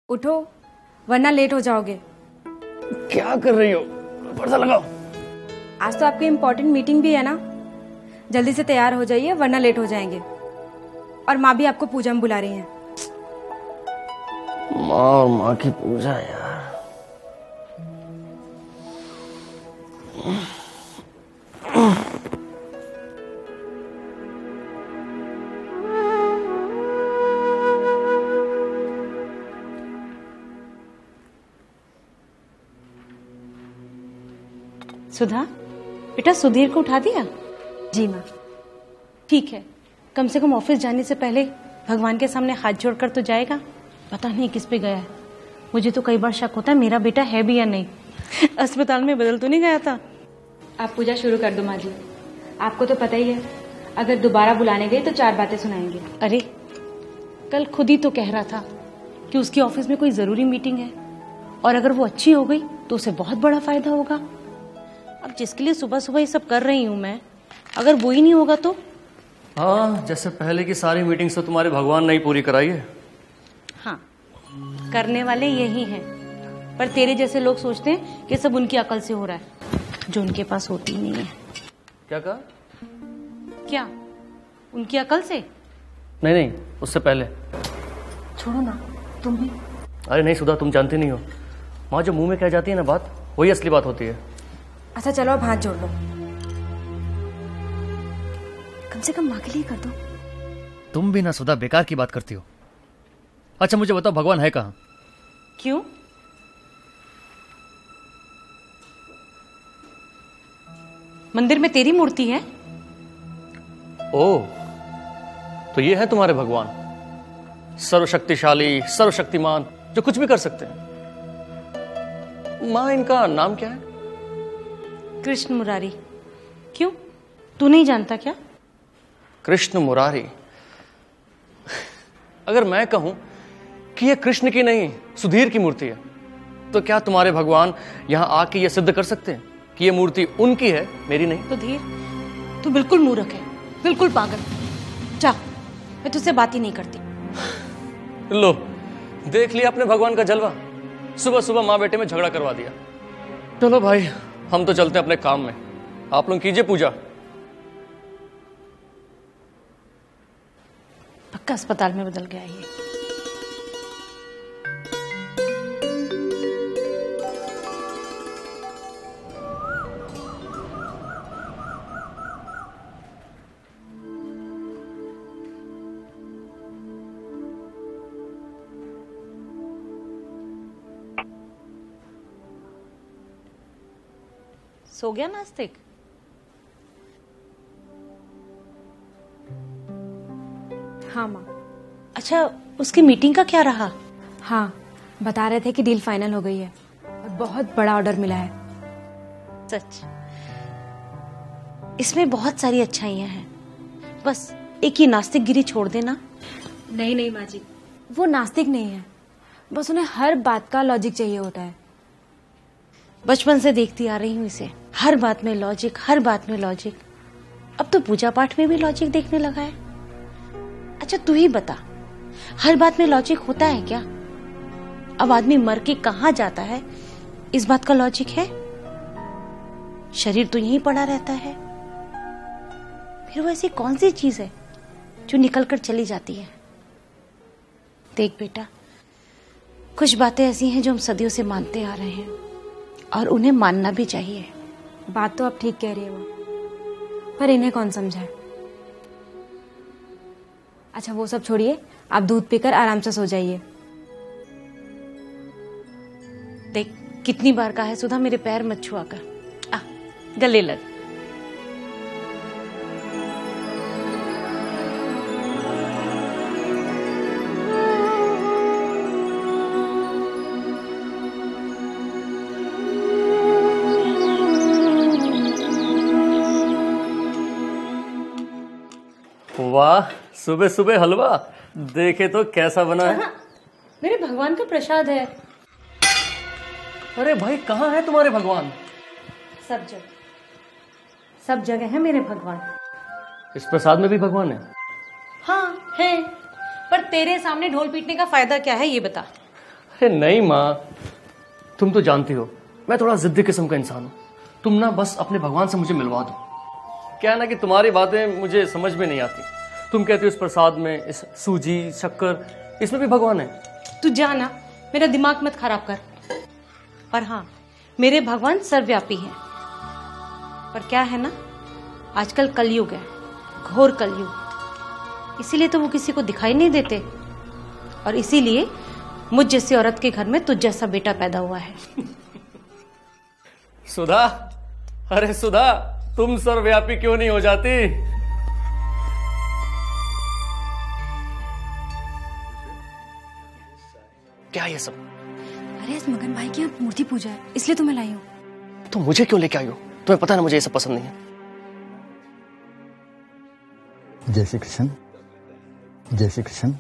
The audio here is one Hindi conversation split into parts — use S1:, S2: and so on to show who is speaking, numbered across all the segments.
S1: उठो वरना लेट हो जाओगे।
S2: क्या कर रही हो? पर्दा लगाओ।
S1: आज तो आपकी इम्पोर्टेंट मीटिंग भी है ना, जल्दी से तैयार हो जाइए वरना लेट हो जाएंगे। और माँ भी आपको पूजा में बुला रही हैं।
S2: माँ और माँ की पूजा यार।
S3: सुधा, बेटा सुधीर को उठा दिया?
S1: जी माँ।
S3: ठीक है, कम से कम ऑफिस जाने से पहले भगवान के सामने हाथ जोड़कर तो जाएगा। पता नहीं किस पे गया है। मुझे तो कई बार शक होता है मेरा बेटा है भी या नहीं। अस्पताल में बदल तो नहीं गया था।
S1: आप पूजा शुरू कर दो माँ जी। आपको तो पता ही है, अगर दोबारा बुलाने गए तो 4 बातें सुनाएंगे।
S3: अरे कल खुद ही तो कह रहा था कि उसकी ऑफिस में कोई जरूरी मीटिंग है और अगर वो अच्छी हो गई तो उसे बहुत बड़ा फायदा होगा। अब जिसके लिए सुबह सुबह ये सब कर रही हूँ मैं, अगर वो ही नहीं होगा तो?
S2: हाँ, जैसे पहले की सारी मीटिंग्स तो तुम्हारे भगवान ने ही पूरी कराई है।
S3: हाँ, करने वाले यही हैं, पर तेरे जैसे लोग सोचते हैं कि सब उनकी अकल से हो रहा है, जो उनके पास होती ही नहीं है।
S2: क्या कहा?
S3: क्या उनकी अकल से?
S2: नहीं नहीं, उससे पहले।
S3: छोड़ो ना, तुम भी।
S2: अरे नहीं सुधा, तुम जानती नहीं हो, माँ जो मुंह में कह जाती है ना बात, वही असली बात होती है।
S1: अच्छा चलो अब हाथ जोड़ लो, कम से कम माँ के लिए कर दो।
S2: तुम भी ना सुधा बेकार की बात करती हो। अच्छा मुझे बताओ, भगवान है कहाँ?
S3: क्यों? मंदिर में तेरी मूर्ति है।
S2: ओह, तो ये है तुम्हारे भगवान, सर्वशक्तिशाली, सर्वशक्तिमान, जो कुछ भी कर सकते हैं। माँ, इनका नाम क्या है?
S3: कृष्ण मुरारी। क्यों, तू नहीं जानता क्या?
S2: कृष्ण मुरारी। अगर मैं कहूं कि ये कृष्ण की नहीं सुधीर की मूर्ति है, तो क्या तुम्हारे भगवान यहां आके ये सिद्ध कर सकते हैं कि ये मूर्ति उनकी है, मेरी नहीं?
S3: सुधीर, तू बिल्कुल मूर्ख है, बिल्कुल पागल। जा, मैं तुझसे बात ही नहीं करती।
S2: लो, देख लिया अपने भगवान का जलवा, सुबह सुबह माँ बेटे में झगड़ा करवा दिया। चलो भाई, हम तो चलते हैं अपने काम में, आप लोग कीजिए पूजा।
S3: पक्का अस्पताल में बदल गया ये। सो गया नास्तिक?
S1: हाँ माँ।
S3: अच्छा, उसकी मीटिंग का क्या रहा?
S1: हाँ, बता रहे थे कि डील फाइनल हो गई है और बहुत बड़ा ऑर्डर मिला है।
S3: सच? इसमें बहुत सारी अच्छाइयां हैं, बस एक ही नास्तिक गिरी छोड़ देना।
S1: नहीं नहीं माँ जी, वो नास्तिक नहीं है, बस उन्हें हर बात का लॉजिक चाहिए होता है।
S3: बचपन से देखती आ रही हूँ इसे, हर बात में लॉजिक, हर बात में लॉजिक। अब तो पूजा पाठ में भी लॉजिक देखने लगा है। अच्छा तू ही बता, हर बात में लॉजिक होता है क्या? अब आदमी मर के कहाँ जाता है, इस बात का लॉजिक है? शरीर तो यहीं पड़ा रहता है। फिर वो ऐसी कौन सी चीज है जो निकल कर चली जाती है? देख बेटा, कुछ बातें ऐसी हैं जो हम सदियों से मानते आ रहे हैं और उन्हें मानना भी चाहिए।
S1: बात तो आप ठीक कह रही है माँ, पर इन्हें कौन समझाए। अच्छा वो सब छोड़िए, आप दूध पीकर आराम से सो जाइए।
S3: देख कितनी बार कहा है सुधा, मेरे पैर मत छुआ कर। आ गले लग।
S2: वाह, सुबह सुबह हलवा देखे तो कैसा बना है।
S3: मेरे भगवान का प्रसाद है।
S2: अरे भाई, कहाँ है तुम्हारे भगवान?
S3: सब जगह है मेरे भगवान।
S2: इस प्रसाद में भी भगवान है?
S3: हाँ है, पर तेरे सामने ढोल पीटने का फायदा क्या है ये बता।
S2: अरे नहीं माँ, तुम तो जानती हो मैं थोड़ा जिद्दी किस्म का इंसान हूँ। तुम ना बस अपने भगवान से मुझे मिलवा दो। क्या है ना कि तुम्हारी बातें मुझे समझ में नहीं आती। तुम कहते हो इस प्रसाद में, इस सूजी शक्कर, इसमें भी भगवान है।
S3: तू जाना, मेरा दिमाग मत खराब कर। पर हाँ, मेरे भगवान सर्वव्यापी हैं। पर क्या है ना, आजकल कलयुग है, घोर कलयुग। इसीलिए तो वो किसी को दिखाई नहीं देते, और इसीलिए मुझ जैसी औरत के घर में तुझ जैसा बेटा पैदा हुआ है।
S2: सुधा, अरे सुधा, तुम सर्वव्यापी क्यों नहीं हो जाती? क्या ये सब?
S1: अरे आज मगन भाई की यहाँ मूर्ति पूजा है, इसलिए तुम्हें लाई हूँ।
S2: तुम मुझे क्यों लेके आई हो? तुम्हें पता है ना मुझे ये सब पसंद नहीं है।
S4: जय श्री कृष्ण। जय श्री कृष्ण।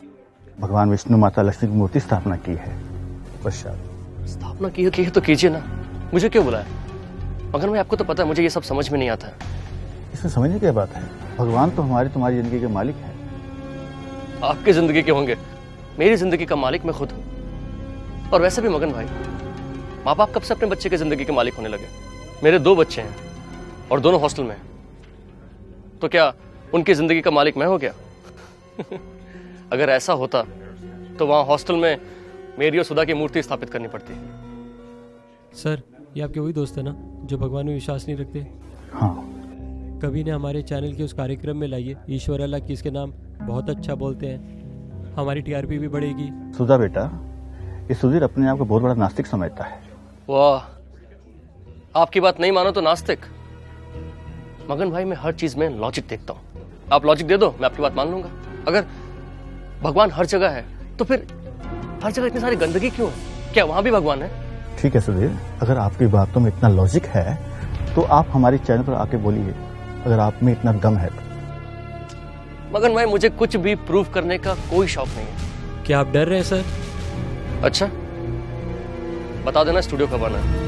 S4: भगवान विष्णु माता लक्ष्मी की मूर्ति स्थापना की है। पश्चात
S2: स्थापना की है तो कीजिए ना, मुझे क्यों बुलाया? मगर मैं आपको तो पता है मुझे ये सब समझ में नहीं आता है।
S4: इसमें समझने की बात है, भगवान तो तुम्हारी जिंदगी के मालिक है।
S2: आपकी जिंदगी के होंगे, मेरी जिंदगी का मालिक मैं खुद हूं। और वैसे भी मगन भाई, माँ बाप कब से अपने बच्चे की जिंदगी के मालिक होने लगे? मेरे 2 बच्चे हैं और दोनों हॉस्टल में हैं। तो क्या उनकी जिंदगी का मालिक मैं हो गया? अगर ऐसा होता तो वहां हॉस्टल में मेरी और सुधा की मूर्ति स्थापित करनी पड़ती।
S5: सर, ये आपके वही दोस्त है ना जो भगवान में विश्वास नहीं रखते?
S4: हाँ।
S5: कभी ने हमारे चैनल के उस कार्यक्रम में लाइए, ईश्वर अल्लाह की, इसके नाम बहुत अच्छा बोलते हैं, हमारी टीआरपी भी बढ़ेगी।
S4: सुधा बेटा, ये सुधीर अपने आप को बहुत बड़ा नास्तिक समझता है।
S2: वाह, आपकी बात नहीं मानो तो नास्तिक? मगन भाई, मैं हर चीज में लॉजिक देखता हूँ। आप लॉजिक दे दो, मैं आपकी बात मान लूंगा। अगर भगवान हर जगह है तो फिर हर जगह इतनी सारी गंदगी क्यों है? क्या वहां भी भगवान है?
S4: ठीक है सुधीर, अगर आपकी बातों में इतना लॉजिक है तो आप हमारे चैनल पर आके बोलिए, अगर आप में इतना दम है तो।
S2: मगन भाई, मुझे कुछ भी प्रूव करने का कोई शौक नहीं है।
S5: क्या आप डर रहे हैं सर?
S2: अच्छा, बता देना स्टूडियो कब आना है।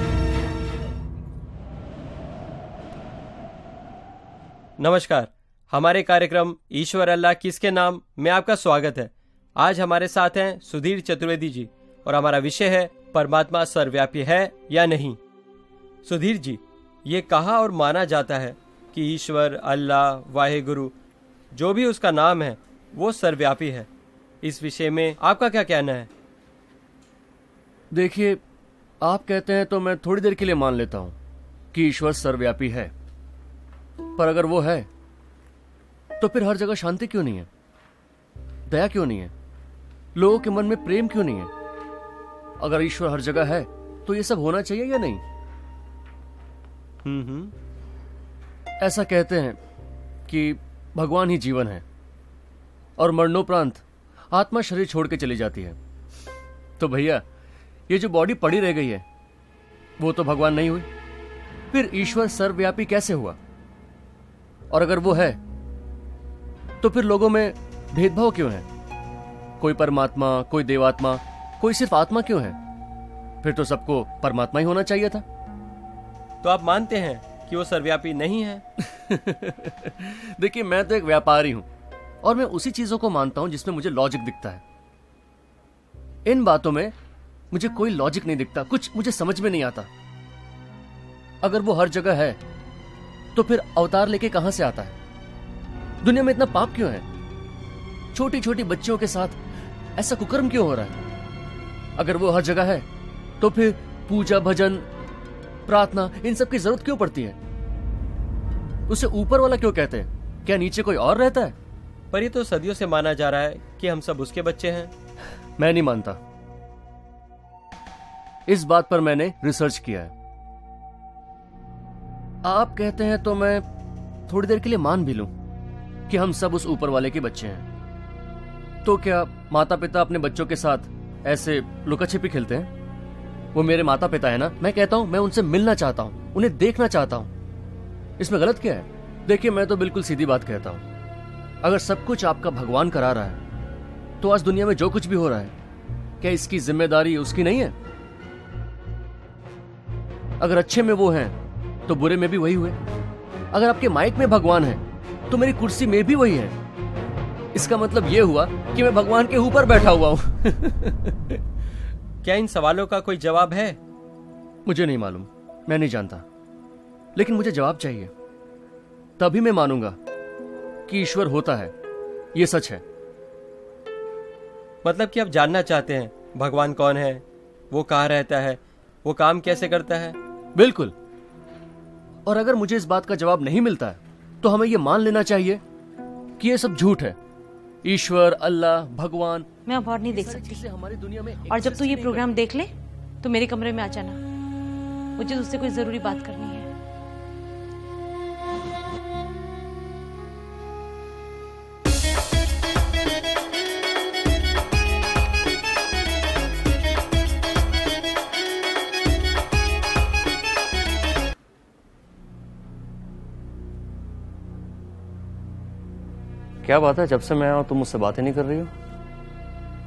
S5: नमस्कार, हमारे कार्यक्रम ईश्वर अल्लाह किसके नाम में आपका स्वागत है। आज हमारे साथ हैं सुधीर चतुर्वेदी जी और हमारा विषय है परमात्मा सर्वव्यापी है या नहीं। सुधीर जी, ये कहा और माना जाता है कि ईश्वर, अल्लाह, वाहेगुरु, जो भी उसका नाम है वो सर्वव्यापी है। इस विषय में आपका क्या कहना है?
S2: देखिए, आप कहते हैं तो मैं थोड़ी देर के लिए मान लेता हूं कि ईश्वर सर्वव्यापी है। पर अगर वो है तो फिर हर जगह शांति क्यों नहीं है? दया क्यों नहीं है? लोगों के मन में प्रेम क्यों नहीं है? अगर ईश्वर हर जगह है तो ये सब होना चाहिए या नहीं? ऐसा कहते हैं कि भगवान ही जीवन है और मरणोपरांत आत्मा शरीर छोड़ के चली जाती है। तो भैया, ये जो बॉडी पड़ी रह गई है वो तो भगवान नहीं हुई। फिर ईश्वर सर्वव्यापी कैसे हुआ? और अगर वो है तो फिर लोगों में भेदभाव क्यों है? कोई परमात्मा, कोई देवात्मा, कोई सिर्फ आत्मा क्यों है? फिर तो सबको परमात्मा ही होना चाहिए था।
S5: तो आप मानते हैं कि वो सर्वव्यापी नहीं है?
S2: देखिए, मैं तो एक व्यापारी हूं और मैं उसी चीजों को मानता हूं जिसमें मुझे लॉजिक दिखता है। इन बातों में मुझे कोई लॉजिक नहीं दिखता, कुछ मुझे समझ में नहीं आता। अगर वो हर जगह है तो फिर अवतार लेके कहां से आता है? दुनिया में इतना पाप क्यों है? छोटी छोटी बच्चियों के साथ ऐसा कुकर्म क्यों हो रहा है? अगर वो हर जगह है तो फिर पूजा, भजन, प्रार्थना, इन सब की जरूरत क्यों पड़ती है? उसे ऊपर वाला क्यों कहते हैं? क्या नीचे कोई और रहता है?
S5: पर ये तो सदियों से माना जा रहा है कि हम सब उसके बच्चे हैं।
S2: मैं नहीं मानता। इस बात पर मैंने रिसर्च किया है। आप कहते हैं तो मैं थोड़ी देर के लिए मान भी लूं कि हम सब उस ऊपर वाले के बच्चे हैं। तो क्या माता पिता अपने बच्चों के साथ ऐसे लुका छिपी खेलते हैं? वो मेरे माता पिता है ना, मैं कहता हूं मैं उनसे मिलना चाहता हूं, उन्हें देखना चाहता हूं। इसमें गलत क्या है? देखिए, मैं तो बिल्कुल सीधी बात कहता हूं। अगर सब कुछ आपका भगवान करा रहा है तो आज दुनिया में जो कुछ भी हो रहा है, क्या इसकी जिम्मेदारी उसकी नहीं है? अगर अच्छे में वो हैं तो बुरे में भी वही हुए। अगर आपके माइक में भगवान है तो मेरी कुर्सी में भी वही है। इसका मतलब यह हुआ कि मैं भगवान के ऊपर बैठा हुआ हूं।
S5: क्या इन सवालों का कोई जवाब है?
S2: मुझे नहीं मालूम, मैं नहीं जानता, लेकिन मुझे जवाब चाहिए। तभी मैं मानूंगा कि ईश्वर होता है, यह सच है।
S5: मतलब कि आप जानना चाहते हैं भगवान कौन है, वो कहाँ रहता है, वो काम कैसे करता है?
S2: बिल्कुल। और अगर मुझे इस बात का जवाब नहीं मिलता है तो हमें यह मान लेना चाहिए कि यह सब झूठ है। ईश्वर, अल्लाह, भगवान,
S3: मैं अब और नहीं देख सकती।
S2: हमारी दुनिया में
S3: और जब तू ये प्रोग्राम देख ले तो मेरे कमरे में आ जाना, मुझे तुझसे कोई जरूरी बात करनी है।
S2: क्या बात है, जब से मैं आया तुम मुझसे बातें नहीं कर रही हो?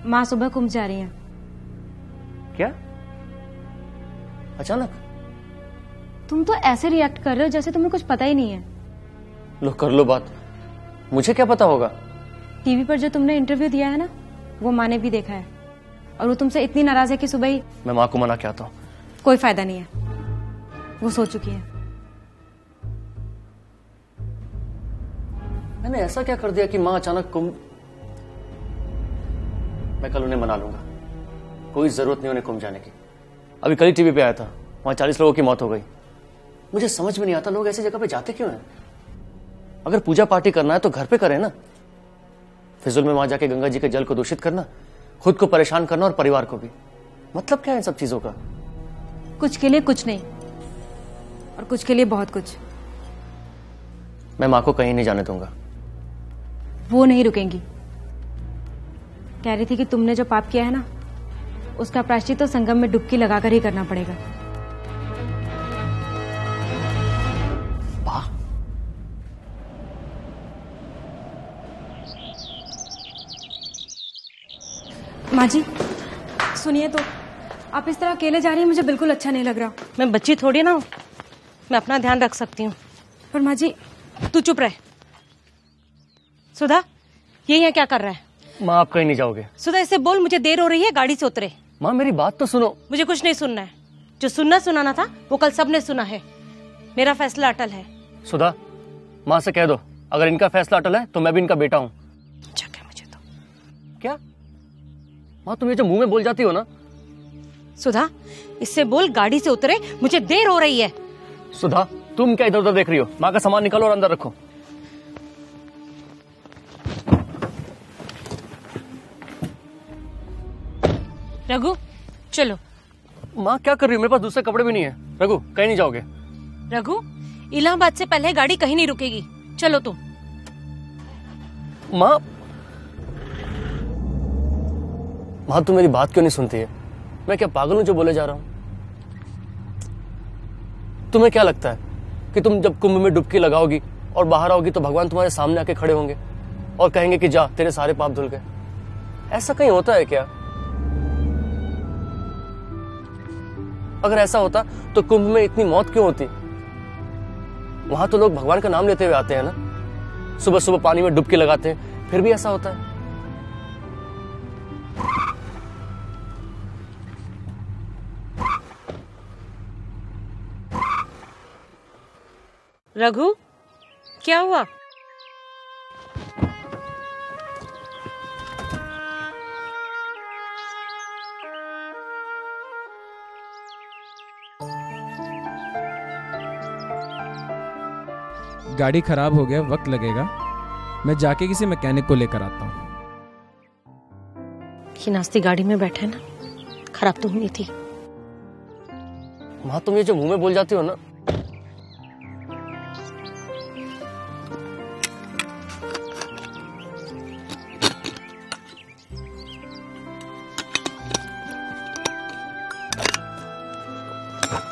S1: माँ सुबह कुंभ जा रही हैं।
S2: क्या अचानक?
S1: तुम तो ऐसे रिएक्ट कर रहे हो जैसे तुम्हें कुछ पता ही नहीं है।
S2: लो कर लो बात, मुझे क्या पता होगा?
S1: टीवी पर जो तुमने इंटरव्यू दिया है ना, वो माँ ने भी देखा है और वो तुमसे इतनी नाराज है कि सुबह ही।
S2: मैं माँ को मना के आता हूँ।
S1: कोई फायदा नहीं है, वो सो चुकी है।
S2: मैंने ऐसा क्या कर दिया कि माँ अचानक कुंभ? मैं कल उन्हें मना लूंगा, कोई जरूरत नहीं उन्हें कुंभ जाने की। अभी कल ही टीवी पे आया था, वहां 40 लोगों की मौत हो गई। मुझे समझ में नहीं आता लोग ऐसी जगह पे जाते क्यों हैं? अगर पूजा पार्टी करना है तो घर पे करें ना। फिजूल में वहां जाके गंगा जी के जल को दूषित करना, खुद को परेशान करना और परिवार को भी। मतलब क्या है इन सब चीजों का?
S1: कुछ के लिए कुछ नहीं और कुछ के लिए बहुत कुछ।
S2: मैं माँ को कहीं नहीं जाने दूंगा।
S1: वो नहीं रुकेंगी। कह रही थी कि तुमने जो पाप किया है ना, उसका प्रायश्चित तो संगम में डुबकी लगाकर ही करना पड़ेगा।
S2: वाह,
S1: माँ जी सुनिए तो, आप इस तरह अकेले जा रही हैं, मुझे बिल्कुल अच्छा नहीं लग रहा।
S3: मैं बच्ची थोड़ी ना हूँ, मैं अपना ध्यान रख सकती हूँ।
S1: पर माँ जी।
S3: तू चुप रहे। सुधा, ये यहाँ क्या कर रहा है?
S2: माँ आप कहीं नहीं जाओगे।
S3: सुधा, इससे बोल मुझे देर हो रही है, गाड़ी से उतरे।
S2: माँ मेरी बात तो सुनो।
S3: मुझे कुछ नहीं सुनना है। जो सुनाना था वो कल सबने सुना है। मेरा फैसला अटल है।
S2: सुधा, माँ से कह दो अगर इनका फैसला अटल है तो मैं भी इनका बेटा हूँ।
S3: अच्छा, मुझे तो
S2: क्या माँ तुम ये जो मुंह में बोल जाती हो ना।
S3: सुधा, इससे बोल गाड़ी से उतरे, मुझे देर हो रही है।
S2: सुधा तुम क्या इधर उधर देख रही हो? माँ का सामान निकालो और अंदर रखो।
S3: रघु चलो।
S2: माँ क्या कर रही हो? मेरे पास दूसरे कपड़े भी नहीं है। रघु कहीं नहीं जाओगे?
S3: रघु, इलाहाबाद से पहले गाड़ी कहीं नहीं रुकेगी, चलो तुम।
S2: माँ माँ तुम मेरी बात क्यों नहीं सुनती है? मैं क्या पागल हूं जो बोले जा रहा हूं? तुम्हें क्या लगता है कि तुम जब कुंभ में डुबकी लगाओगी और बाहर आओगी तो भगवान तुम्हारे सामने आके खड़े होंगे और कहेंगे कि जा तेरे सारे पाप धुल गए? ऐसा कहीं होता है क्या? अगर ऐसा होता तो कुंभ में इतनी मौत क्यों होती? वहां तो लोग भगवान का नाम लेते हुए आते हैं ना, सुबह सुबह पानी में डुबकी लगाते हैं, फिर भी ऐसा होता है।
S3: रघु, क्या हुआ?
S6: गाड़ी खराब हो गया, वक्त लगेगा, मैं जाके किसी मैकेनिक को लेकर आता हूँ।
S3: ये नास्ती गाड़ी में बैठे ना, खराब तो हुई थी।
S2: माँ तुम ये जो मुंह में बोल जाती हो ना,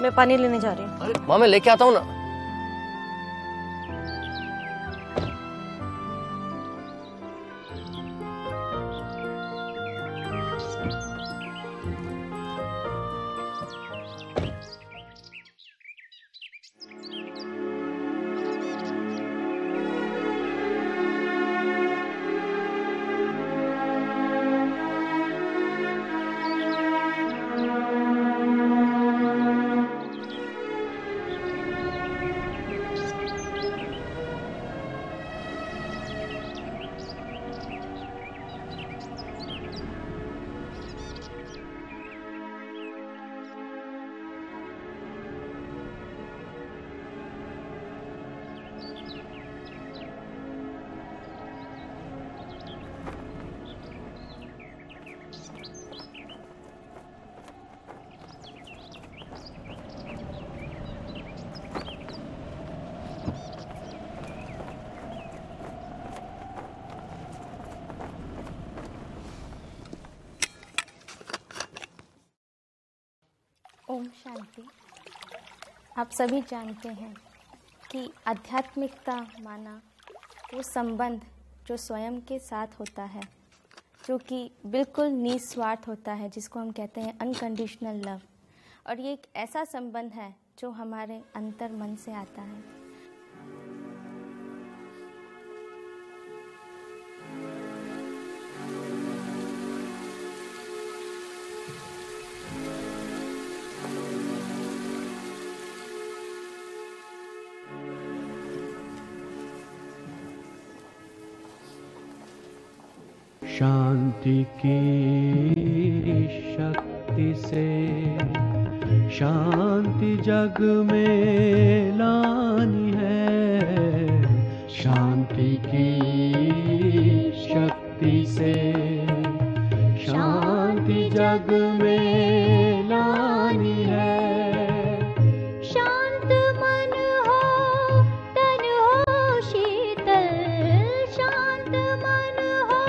S3: मैं पानी लेने जा रही हूँ।
S2: अरे माँ मैं लेके आता हूँ ना।
S7: ओम शांति। आप सभी जानते हैं कि आध्यात्मिकता माना वो संबंध जो स्वयं के साथ होता है, जो कि बिल्कुल निस्वार्थ होता है, जिसको हम कहते हैं अनकंडीशनल लव। और ये एक ऐसा संबंध है जो हमारे अंतर मन से आता है।
S8: शांति की शक्ति से शांति जग में लानी है। शांति की शक्ति से शांति जग में लानी है।
S7: शांत मन हो तन हो शीतल, शांत मन हो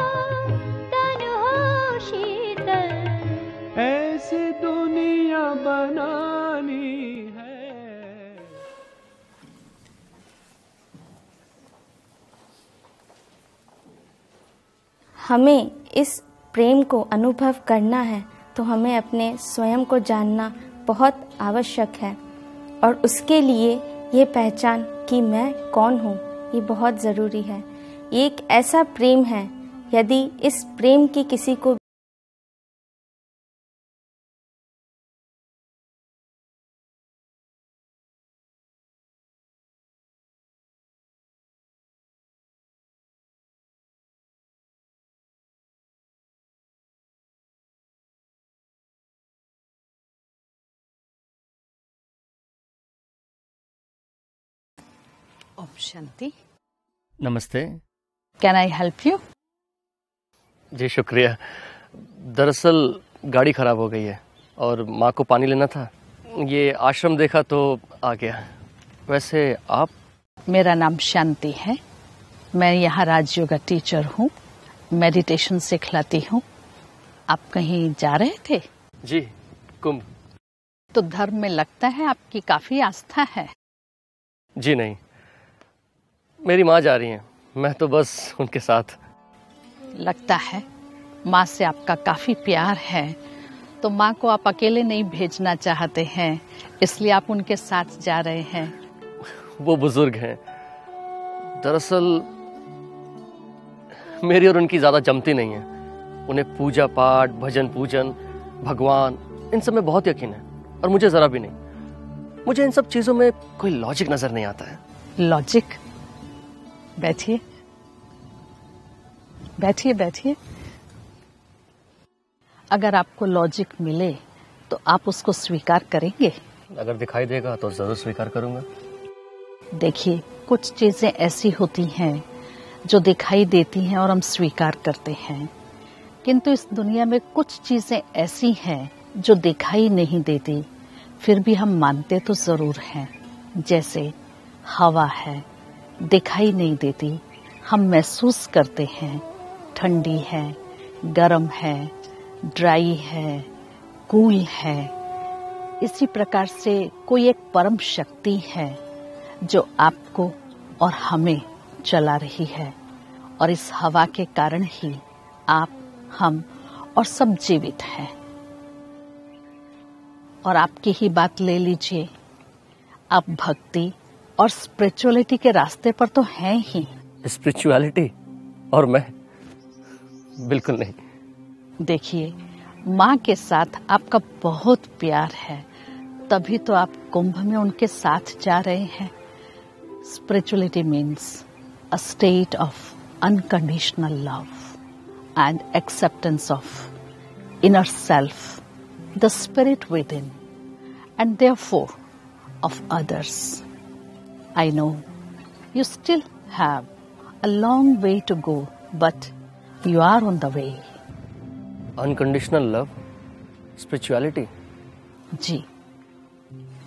S7: तन हो शीतल,
S8: ऐसी दुनिया बनानी है।
S7: हमें इस प्रेम को अनुभव करना है तो हमें अपने स्वयं को जानना बहुत आवश्यक है। और उसके लिए ये पहचान कि मैं कौन हूँ, ये बहुत ज़रूरी है। ये एक ऐसा प्रेम है, यदि इस प्रेम की किसी को
S3: ओम शांति।
S2: नमस्ते।
S3: Can I help you?
S2: जी शुक्रिया। दरअसल गाड़ी खराब हो गई है और माँ को पानी लेना था। ये आश्रम देखा तो आ गया। वैसे आप?
S3: मेरा नाम शांति है। मैं यहाँ राजयोगा टीचर हूँ, मेडिटेशन सिखलाती हूँ। आप कहीं जा रहे थे?
S2: जी, कुंभ।
S3: तो धर्म में लगता है आपकी काफी आस्था है।
S2: जी नहीं, मेरी माँ जा रही हैं, मैं तो बस उनके साथ।
S3: लगता है माँ से आपका काफी प्यार है, तो माँ को आप अकेले नहीं भेजना चाहते हैं, इसलिए आप उनके साथ जा रहे हैं।
S2: वो बुजुर्ग हैं। दरअसल मेरी और उनकी ज्यादा जमती नहीं है। उन्हें पूजा पाठ, भजन पूजन, भगवान, इन सब में बहुत यकीन है और मुझे जरा भी नहीं। मुझे इन सब चीजों में कोई लॉजिक नजर नहीं आता है।
S3: लॉजिक? बैठिए बैठिए बैठिए। अगर आपको लॉजिक मिले तो आप उसको स्वीकार करेंगे?
S2: अगर दिखाई देगा तो जरूर स्वीकार करूंगा।
S3: देखिए, कुछ चीजें ऐसी होती हैं जो दिखाई देती हैं और हम स्वीकार करते हैं, किंतु इस दुनिया में कुछ चीजें ऐसी हैं जो दिखाई नहीं देती फिर भी हम मानते तो जरूर हैं। जैसे हवा है, दिखाई नहीं देती, हम महसूस करते हैं। ठंडी है, गर्म है, ड्राई है, कूल है। इसी प्रकार से कोई एक परम शक्ति है जो आपको और हमें चला रही है, और इस हवा के कारण ही आप, हम और सब जीवित हैं। और आपकी ही बात ले लीजिए, आप भक्ति और स्पिरिचुअलिटी के रास्ते पर तो हैं ही।
S2: स्पिरिचुअलिटी और मैं? बिल्कुल नहीं।
S3: देखिए, माँ के साथ आपका बहुत प्यार है, तभी तो आप कुंभ में उनके साथ जा रहे हैं। Spirituality means a state of unconditional love and acceptance of inner self, the spirit with in, and therefore of others. I know you still have a long way to go, but you are on the way.
S2: Unconditional love, spirituality.
S3: जी,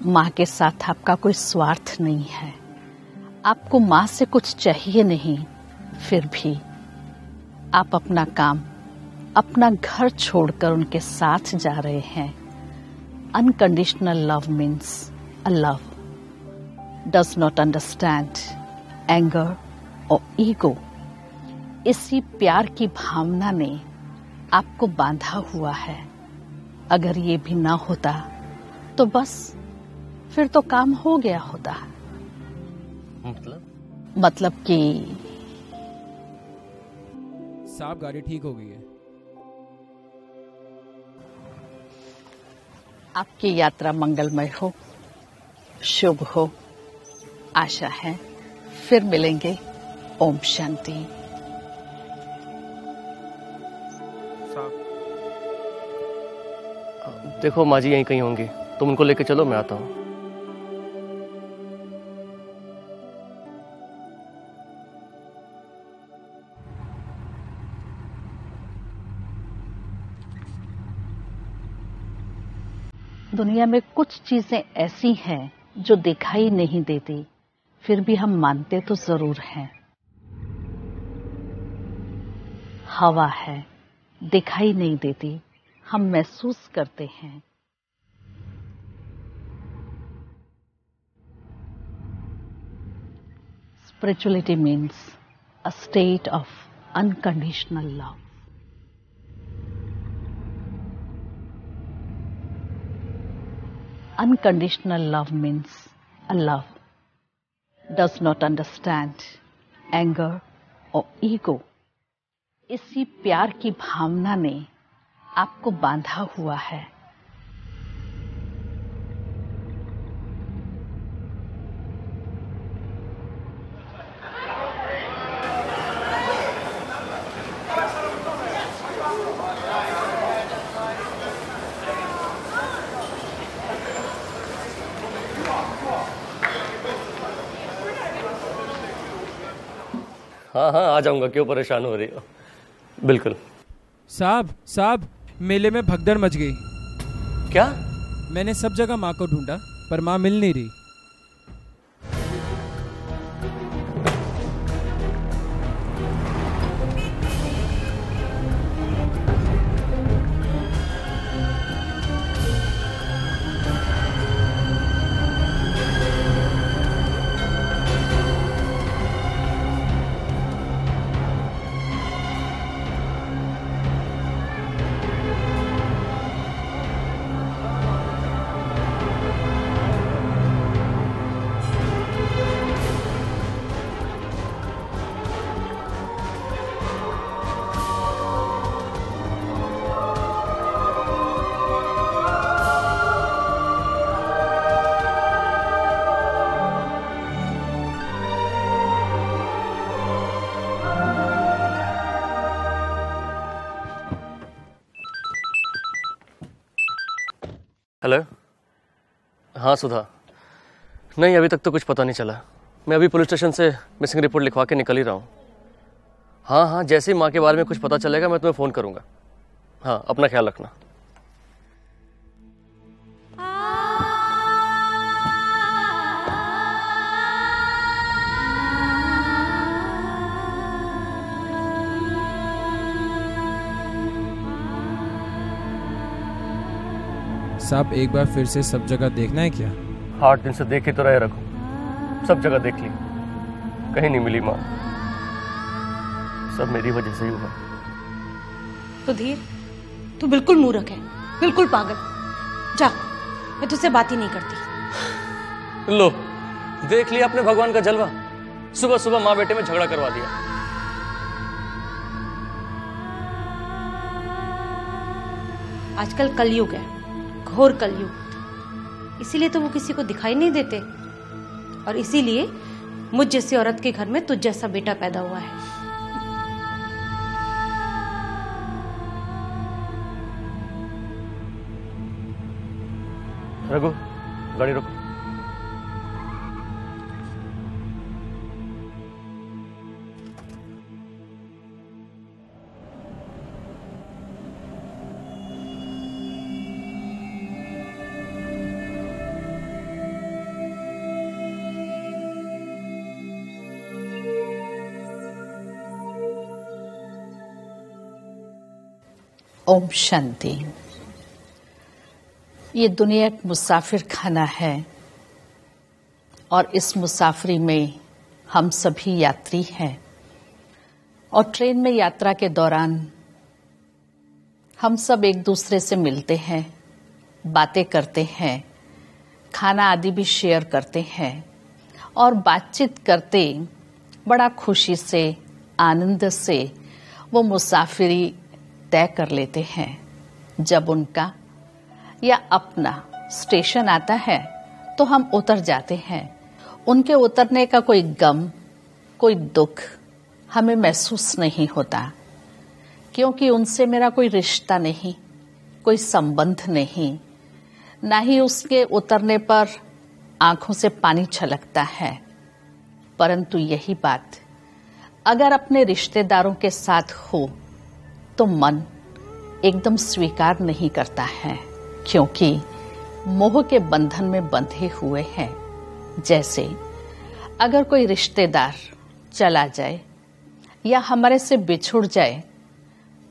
S3: माँ के साथ आपका कोई स्वार्थ नहीं है। आपको माँ से कुछ चाहिए नहीं, फिर भी आप अपना काम, अपना घर छोड़कर उनके साथ जा रहे हैं। Unconditional love means a love does not understand anger or ego. इसी प्यार की भावना ने आपको बांधा हुआ है। अगर ये भी ना होता तो बस फिर तो काम हो गया होता। मतलब कि
S6: साहब गाड़ी ठीक हो गई है।
S3: आपकी यात्रा मंगलमय हो, शुभ हो। आशा है फिर मिलेंगे। ओम शांति।
S2: देखो माँ जी यहीं कहीं होंगी, तुम उनको लेके चलो, मैं आता हूँ।
S3: दुनिया में कुछ चीजें ऐसी हैं जो दिखाई नहीं देती, फिर भी हम मानते तो जरूर हैं। हवा है, दिखाई नहीं देती, हम महसूस करते हैं। Spirituality means a state of unconditional love. Unconditional love means a love does not understand anger or ego. इसी प्यार की भावना ने आपको बांधा हुआ है।
S2: हाँ हाँ आ जाऊंगा, क्यों परेशान हो रही हो। बिल्कुल।
S6: साहब मेले में भगदड़ मच गई।
S2: क्या?
S6: मैंने सब जगह माँ को ढूंढा पर माँ मिल नहीं रही।
S2: हेलो। हाँ सुधा, नहीं अभी तक तो कुछ पता नहीं चला। मैं अभी पुलिस स्टेशन से मिसिंग रिपोर्ट लिखवा के निकल ही रहा हूँ। हाँ जैसे ही माँ के बारे में कुछ पता चलेगा मैं तुम्हें फ़ोन करूँगा। हाँ अपना ख्याल रखना।
S6: साहब एक बार फिर से सब जगह देखना है क्या?
S2: 8 दिन से देखे तो रहे रघु, सब जगह देख ली, कहीं नहीं मिली माँ। सब मेरी वजह से ही हुआ।
S3: सुधीर, तू बिल्कुल मूर्ख है, बिल्कुल पागल। जा, मैं तुझसे बात ही नहीं करती।
S2: लो, देख लिया अपने भगवान का जलवा। सुबह सुबह माँ बेटे में झगड़ा करवा दिया।
S3: आजकल कलयुग है, घोर कलयुग, इसीलिए तो वो किसी को दिखाई नहीं देते, और इसीलिए मुझ जैसी औरत के घर में तुझ जैसा बेटा पैदा हुआ है।
S2: रघु, गाड़ी रोको।
S9: ओम शांति। ये दुनिया एक मुसाफिर खाना है और इस मुसाफरी में हम सभी यात्री हैं। और ट्रेन में यात्रा के दौरान हम सब एक दूसरे से मिलते हैं, बातें करते हैं, खाना आदि भी शेयर करते हैं और बातचीत करते बड़ा खुशी से, आनंद से वो मुसाफिरी तय कर लेते हैं। जब उनका या अपना स्टेशन आता है तो हम उतर जाते हैं। उनके उतरने का कोई गम, कोई दुख हमें महसूस नहीं होता, क्योंकि उनसे मेरा कोई रिश्ता नहीं, कोई संबंध नहीं, ना ही उसके उतरने पर आंखों से पानी छलकता है। परंतु यही बात अगर अपने रिश्तेदारों के साथ हो तो मन एकदम स्वीकार नहीं करता है, क्योंकि मोह के बंधन में बंधे हुए हैं। जैसे अगर कोई रिश्तेदार चला जाए या हमारे से बिछुड़ जाए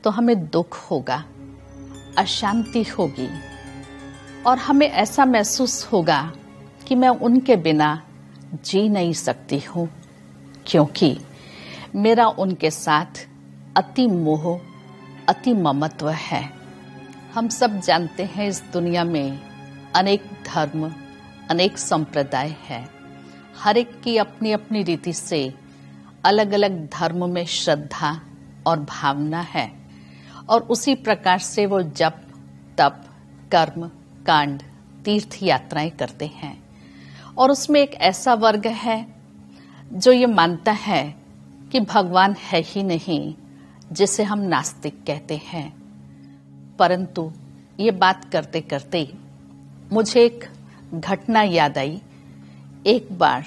S9: तो हमें दुख होगा, अशांति होगी और हमें ऐसा महसूस होगा कि मैं उनके बिना जी नहीं सकती हूँ, क्योंकि मेरा उनके साथ अति मोह, अति ममत्व है। हम सब जानते हैं इस दुनिया में अनेक धर्म, अनेक संप्रदाय हैं। हर एक की अपनी अपनी रीति से अलग अलग धर्म में श्रद्धा और भावना है, और उसी प्रकार से वो जप, तप, कर्म, कांड, तीर्थ यात्राएं करते हैं। और उसमें एक ऐसा वर्ग है जो ये मानता है कि भगवान है ही नहीं, जिसे हम नास्तिक कहते हैं। परंतु ये बात करते करते मुझे एक घटना याद आई। एक बार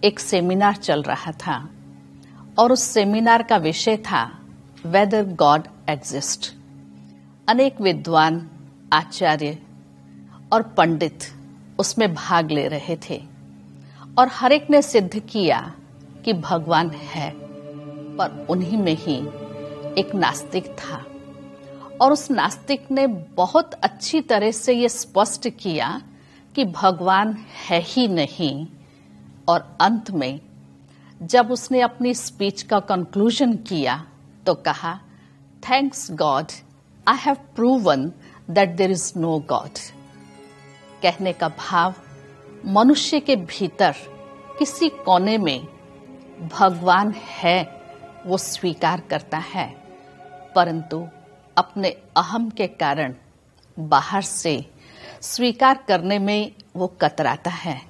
S9: एक सेमिनार चल रहा था और उस सेमिनार का विषय था वेदर गॉड एग्जिस्ट। अनेक विद्वान, आचार्य और पंडित उसमें भाग ले रहे थे और हर एक ने सिद्ध किया कि भगवान है, पर उन्हीं में ही एक नास्तिक था। और उस नास्तिक ने बहुत अच्छी तरह से ये स्पष्ट किया कि भगवान है ही नहीं। और अंत में जब उसने अपनी स्पीच का कंक्लूजन किया तो कहा, thanks God, I have proven that there is no God. कहने का भाव, मनुष्य के भीतर किसी कोने में भगवान है, वो स्वीकार करता है, परंतु अपने अहम के कारण बाहर से स्वीकार करने में वो कतराता है।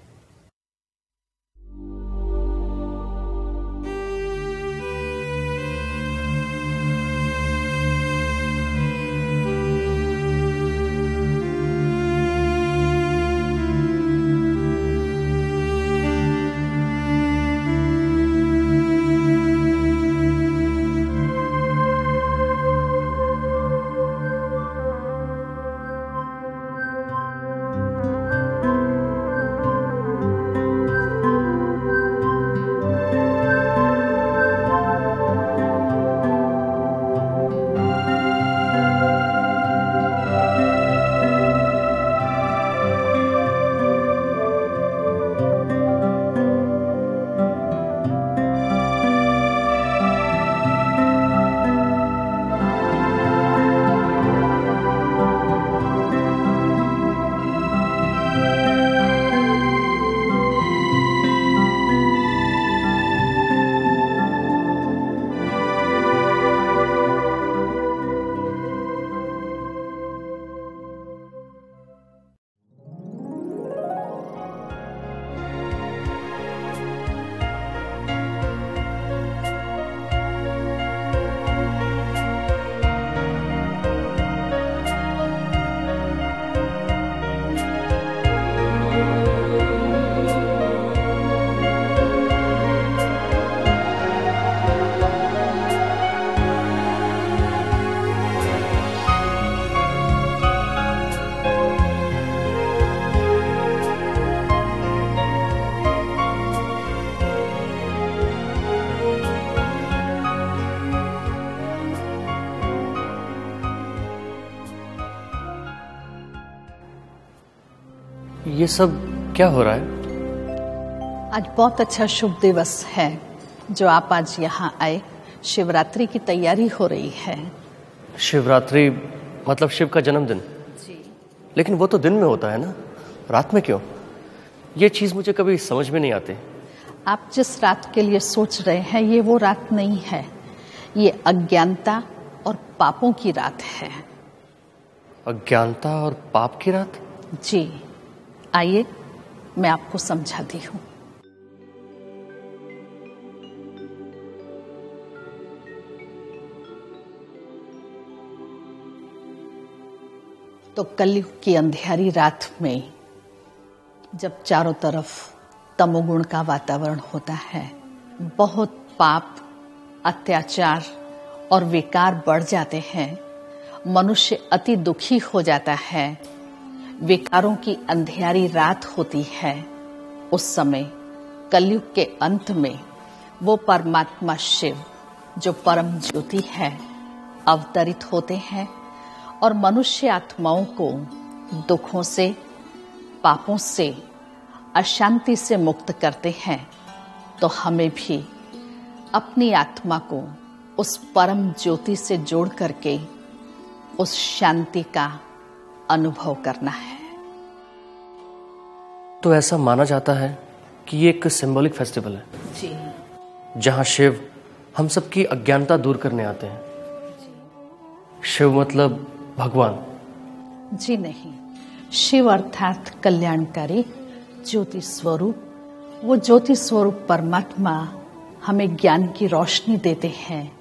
S2: ये सब क्या हो रहा है?
S9: आज बहुत अच्छा शुभ दिवस है जो आप आज यहाँ आए। शिवरात्रि की तैयारी हो रही है।
S2: शिवरात्रि मतलब शिव का जन्मदिन?
S9: जी।
S2: लेकिन वो तो दिन में होता है ना, रात में क्यों? ये चीज मुझे कभी समझ में नहीं आती।
S9: आप जिस रात के लिए सोच रहे हैं ये वो रात नहीं है, ये अज्ञानता और पापों की रात है।
S2: अज्ञानता और पाप की रात?
S9: जी, आइए मैं आपको समझाती हूँ। तो कलयुग की अंधेरी रात में जब चारों तरफ तमोगुण का वातावरण होता है, बहुत पाप, अत्याचार और विकार बढ़ जाते हैं, मनुष्य अति दुखी हो जाता है, विकारों की अंधेरी रात होती है, उस समय कलयुग के अंत में वो परमात्मा शिव जो परम ज्योति है अवतरित होते हैं और मनुष्य आत्माओं को दुखों से, पापों से, अशांति से मुक्त करते हैं। तो हमें भी अपनी आत्मा को उस परम ज्योति से जोड़ करके उस शांति का अनुभव करना है।
S2: तो ऐसा माना जाता है कि ये एक सिंबॉलिक फेस्टिवल है
S9: जी,
S2: जहां शिव हम सबकी अज्ञानता दूर करने आते हैं। शिव मतलब भगवान?
S9: जी नहीं, शिव अर्थात कल्याणकारी ज्योति स्वरूप। वो ज्योति स्वरूप परमात्मा हमें ज्ञान की रोशनी देते हैं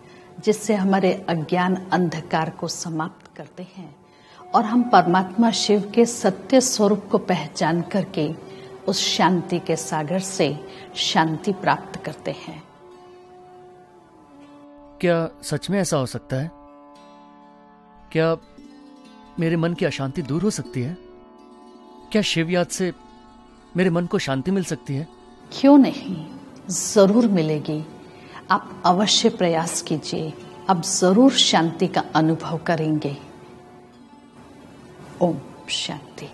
S9: जिससे हमारे अज्ञान अंधकार को समाप्त करते हैं और हम परमात्मा शिव के सत्य स्वरूप को पहचान करके उस शांति के सागर से शांति प्राप्त करते हैं।
S2: क्या सच में ऐसा हो सकता है? क्या मेरे मन की अशांति दूर हो सकती है? क्या शिव याद से मेरे मन को शांति मिल सकती है?
S9: क्यों नहीं, जरूर मिलेगी। आप अवश्य प्रयास कीजिए, आप जरूर शांति का अनुभव करेंगे। ओम शांति।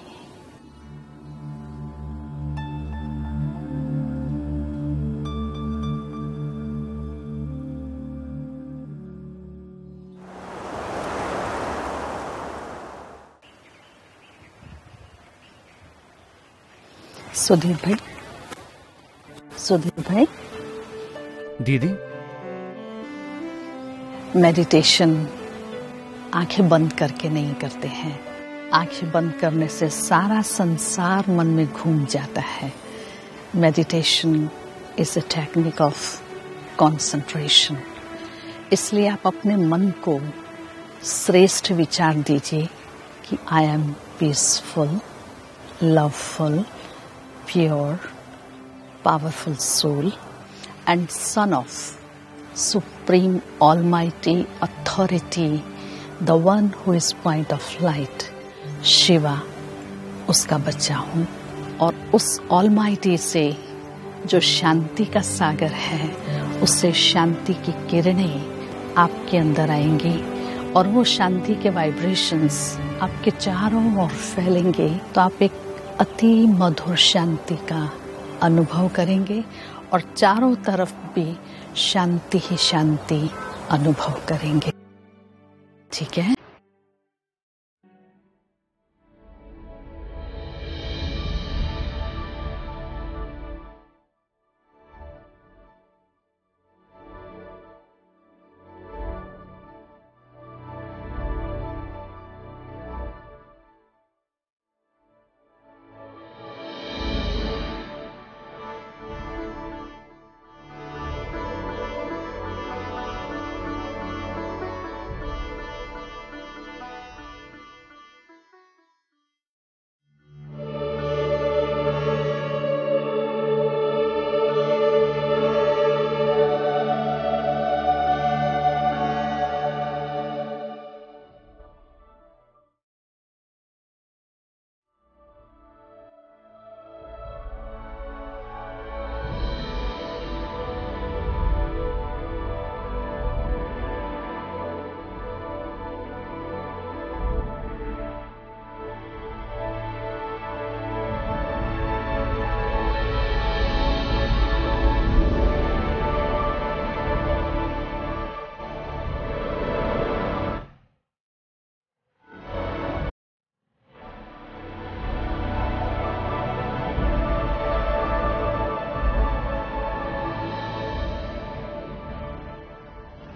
S9: सुधीर भाई, सुधीर भाई।
S2: दीदी,
S9: मेडिटेशन आंखें बंद करके नहीं करते हैं। आंखें बंद करने से सारा संसार मन में घूम जाता है। Meditation is a technique of concentration. इसलिए आप अपने मन को श्रेष्ठ विचार दीजिए कि I am peaceful, loveful, pure, powerful soul and son of supreme almighty authority, the one who is point of light, Shiva उसका बच्चा हूँ। और उस almighty से जो शांति का सागर है, उससे शांति की किरणें आपके अंदर आएंगी और वो शांति के वाइब्रेशंस आपके चारों ओर फैलेंगे। तो आप एक अति मधुर शांति का अनुभव करेंगे और चारों तरफ भी शांति ही शांति अनुभव करेंगे। ठीक है?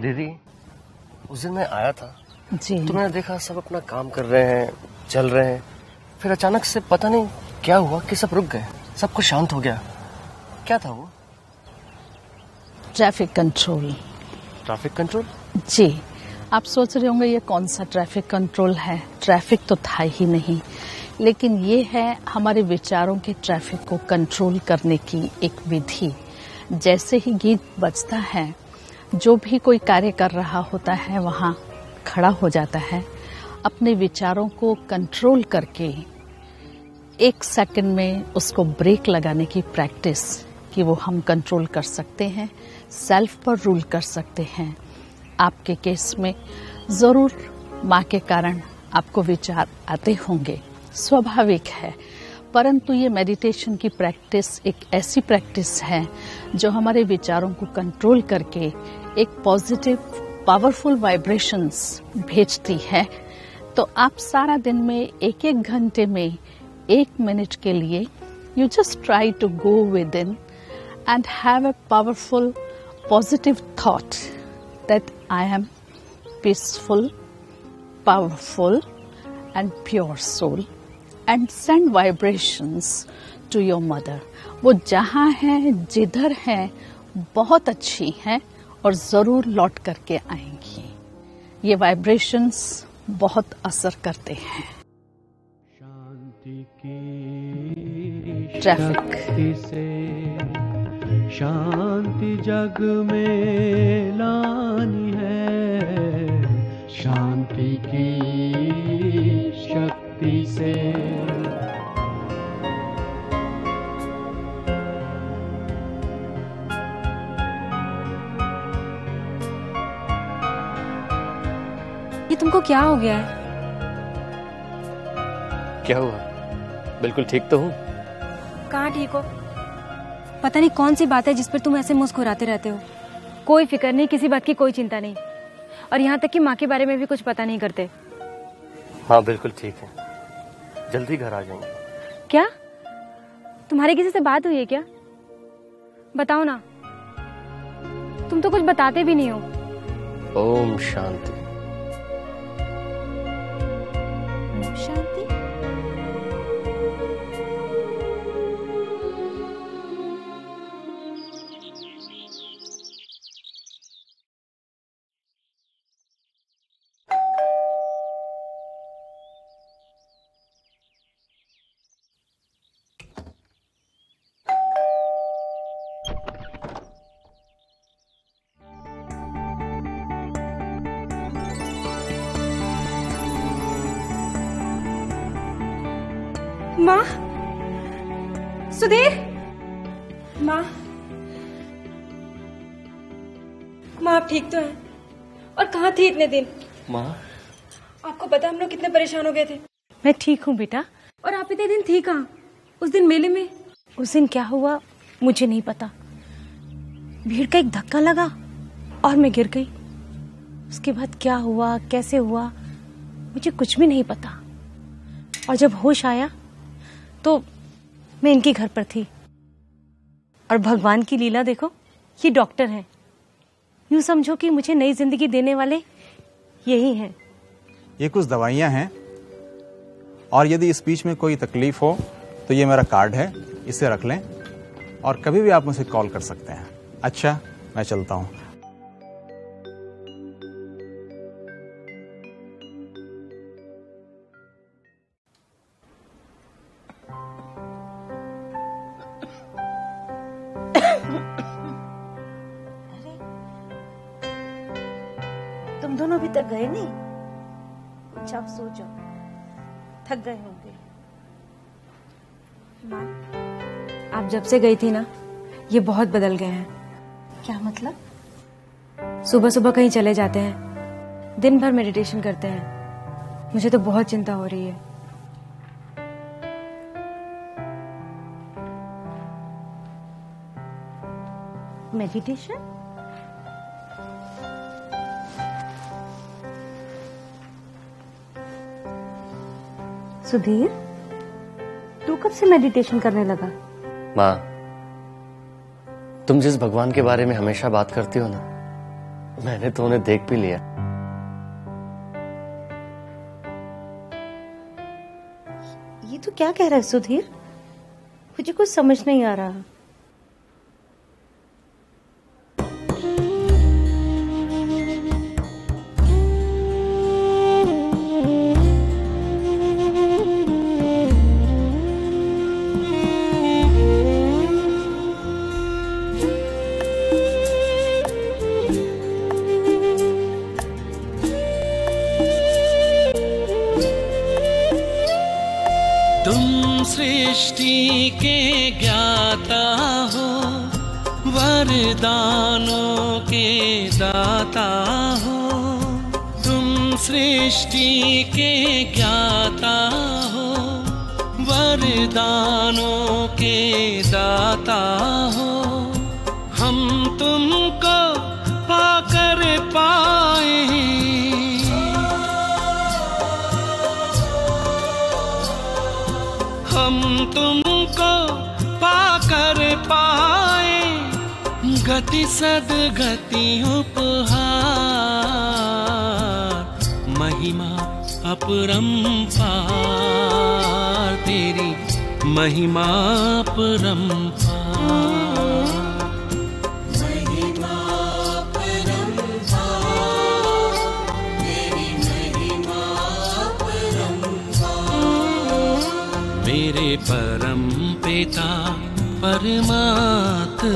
S2: दीदी, उस दिन मैं आया था
S9: जी।
S2: तो मैंने देखा सब अपना काम कर रहे हैं, चल रहे हैं, फिर अचानक से पता नहीं क्या हुआ कि सब रुक गए, सब कुछ शांत हो गया। क्या था वो?
S9: Traffic control.
S2: Traffic control?
S9: जी। आप सोच रहे होंगे ये कौन सा ट्रैफिक कंट्रोल है। ट्रैफिक तो था ही नहीं, लेकिन ये है हमारे विचारों के ट्रैफिक को कंट्रोल करने की एक विधि। जैसे ही गीत बजता है, जो भी कोई कार्य कर रहा होता है वहाँ खड़ा हो जाता है, अपने विचारों को कंट्रोल करके 1 सेकंड में उसको ब्रेक लगाने की प्रैक्टिस कि वो हम कंट्रोल कर सकते हैं, सेल्फ पर रूल कर सकते हैं। आपके केस में ज़रूर माँ के कारण आपको विचार आते होंगे, स्वाभाविक है, परंतु ये मेडिटेशन की प्रैक्टिस एक ऐसी प्रैक्टिस है जो हमारे विचारों को कंट्रोल करके एक पॉजिटिव पावरफुल वाइब्रेशंस भेजती है। तो आप सारा दिन में 1-1 घंटे में 1 मिनट के लिए you just try to go within and have a powerful positive thought that I am peaceful, powerful and pure soul and send vibrations to your mother. वो जहाँ है, जिधर है, बहुत अच्छी हैं और ज़रूर लौट करके आएंगी। ये वाइब्रेशंस बहुत असर करते हैं।
S8: शांति की
S9: ट्रैफिक
S8: से शांति जग में लानी है, शांति की शक्ति से।
S1: ये तुमको क्या हो गया है?
S2: क्या हुआ? बिल्कुल ठीक तो हूँ।
S1: कहाँ ठीक हो? पता नहीं कौन सी बात है जिस पर तुम ऐसे मुस्कुराते रहते हो। कोई फिक्र नहीं, किसी बात की कोई चिंता नहीं, और यहाँ तक कि माँ के बारे में भी कुछ पता नहीं करते।
S2: हाँ बिल्कुल ठीक है, जल्दी घर आ जाएंगे।
S1: क्या तुम्हारी किसी से बात हुई है क्या? बताओ ना, तुम तो कुछ बताते भी नहीं हो।
S2: ओम शांति।
S1: ओम शांति। माँ, सुधीर, माँ, माँ आप ठीक तो हैं? और कहाँ थी इतने दिन?
S2: माँ,
S1: आपको पता हम लोग कितने परेशान हो गए थे। मैं ठीक हूँ बेटा। और आप इतने दिन थी कहाँ? उस दिन मेले में? उस दिन क्या हुआ मुझे नहीं पता। भीड़ का एक धक्का लगा और मैं गिर गई। उसके बाद क्या हुआ, कैसे हुआ, मुझे कुछ भी नहीं पता। और जब होश आया तो मैं इनके घर पर थी। और भगवान की लीला देखो, ये डॉक्टर हैं। यूं समझो कि मुझे नई जिंदगी देने वाले यही हैं।
S10: ये कुछ दवाइयाँ हैं, और यदि इस बीच में कोई तकलीफ हो तो ये मेरा कार्ड है, इसे रख लें और कभी भी आप मुझे कॉल कर सकते हैं। अच्छा, मैं चलता हूँ।
S3: तुम दोनों अभी तक गए नहीं? अच्छा आप सो जाओ, थक गए होंगे।
S1: माँ, आप जब से गई थी ना, ये बहुत बदल गए हैं।
S3: क्या मतलब?
S1: सुबह सुबह कहीं चले जाते हैं, दिन भर मेडिटेशन करते हैं। मुझे तो बहुत चिंता हो रही है।
S3: मेडिटेशन? सुधीर, तू कब से मेडिटेशन करने लगा?
S2: माँ, तुम जिस भगवान के बारे में हमेशा बात करती हो ना, मैंने तो उन्हें देख भी लिया।
S3: ये तो क्या कह रहा है सुधीर? मुझे कुछ समझ नहीं आ रहा।
S8: सृष्टि के ज्ञाता हो, वरदानों के दाता हो। तुम सृष्टि के ज्ञाता हो, वरदानों के दाता हो। हम तुमको पाकर पाए, हम तुमको पाकर पाए, गति सदगति उपहार। महिमा अपरंपार, तेरी महिमा अपरंपार। मेरे परम पिता परमात्मा,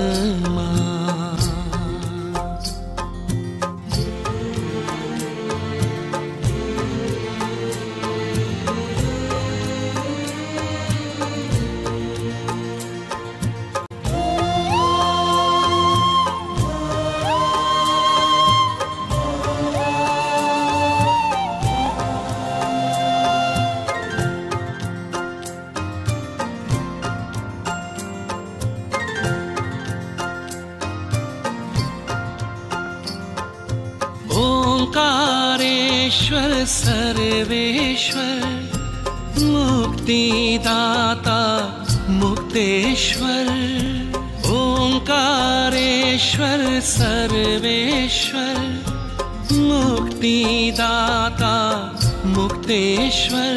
S8: ओंकारेश्वर सर्वेश्वर, मुक्तिदाता मुक्तेश्वर। ओंकारेश्वर सर्वेश्वर, मुक्तिदाता मुक्तेश्वर।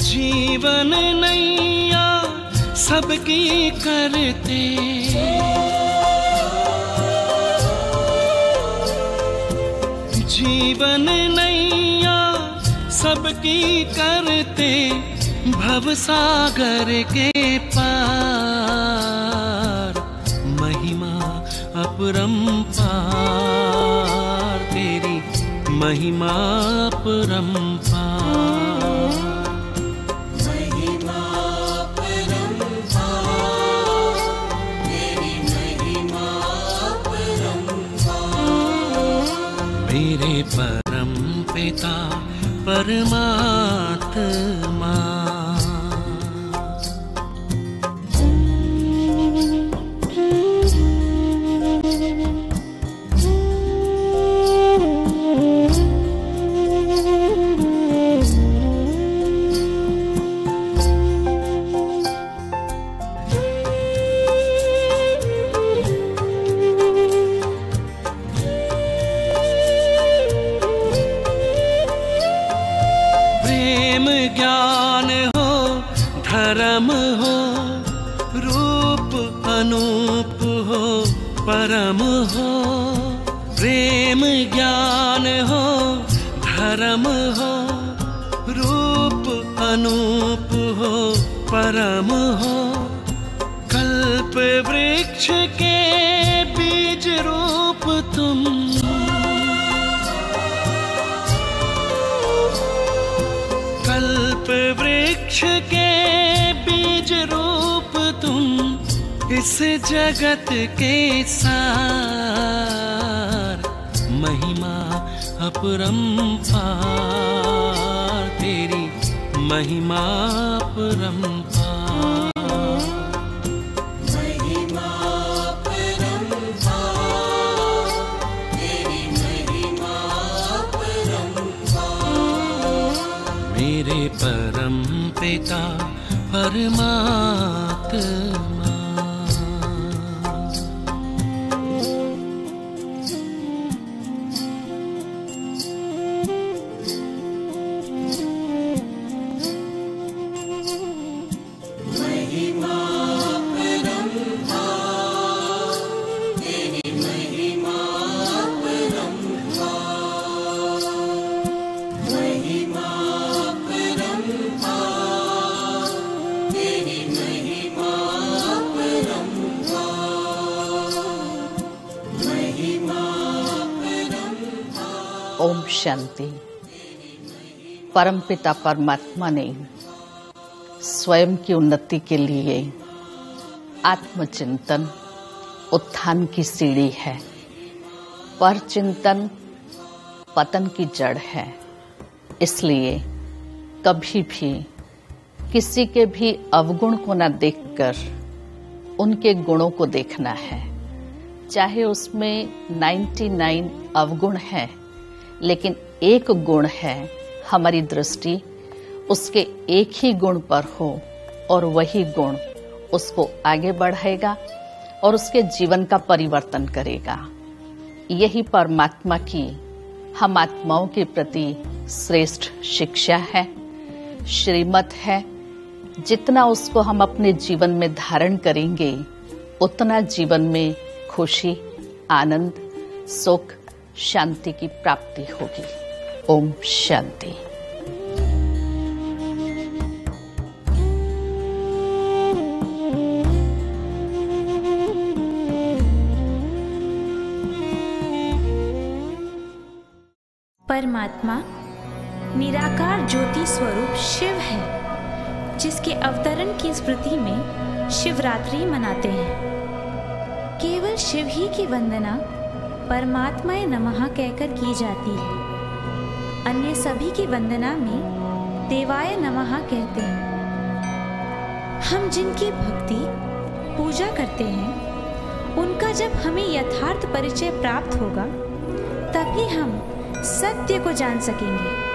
S8: जीवन नैया सबकी करते, जीवन नैया सबकी करते। भवसागर के पार, महिमा अपरंपार, तेरी महिमा अपरंपार। मेरे परम पिता परमात्मा, ज्ञान हो धर्म हो, रूप अनूप हो परम हो। प्रेम ज्ञान हो धर्म हो, रूप अनूप हो परम हो। कल्प वृक्ष के बीज रूप तुम, कल्प वृक्ष के बीज रूप तुम। इस जगत के सार, महिमा अपरंपार, तेरी महिमा अपरंपार। मेरे परम पिता परमात्मा,
S9: ओम शांति। परमपिता परमात्मा ने स्वयं की उन्नति के लिए आत्मचिंतन उत्थान की सीढ़ी है, पर चिंतन पतन की जड़ है। इसलिए कभी भी किसी के भी अवगुण को न देखकर उनके गुणों को देखना है। चाहे उसमें 99 अवगुण है, लेकिन एक गुण है, हमारी दृष्टि उसके एक ही गुण पर हो और वही गुण उसको आगे बढ़ाएगा और उसके जीवन का परिवर्तन करेगा। यही परमात्मा की हम आत्माओं के प्रति श्रेष्ठ शिक्षा है, श्रीमत है। जितना उसको हम अपने जीवन में धारण करेंगे, उतना जीवन में खुशी, आनंद, सुख, शांति की प्राप्ति होगी। ओम शांति।
S11: परमात्मा निराकार ज्योति स्वरूप शिव है, जिसके अवतरण की स्मृति में शिवरात्रि मनाते हैं। केवल शिव ही की वंदना परमात्माय नमः कहकर की जाती है। अन्य सभी की वंदना में देवाय नमः कहते हैं। हम जिनकी भक्ति पूजा करते हैं, उनका जब हमें यथार्थ परिचय प्राप्त होगा, तभी हम सत्य को जान सकेंगे।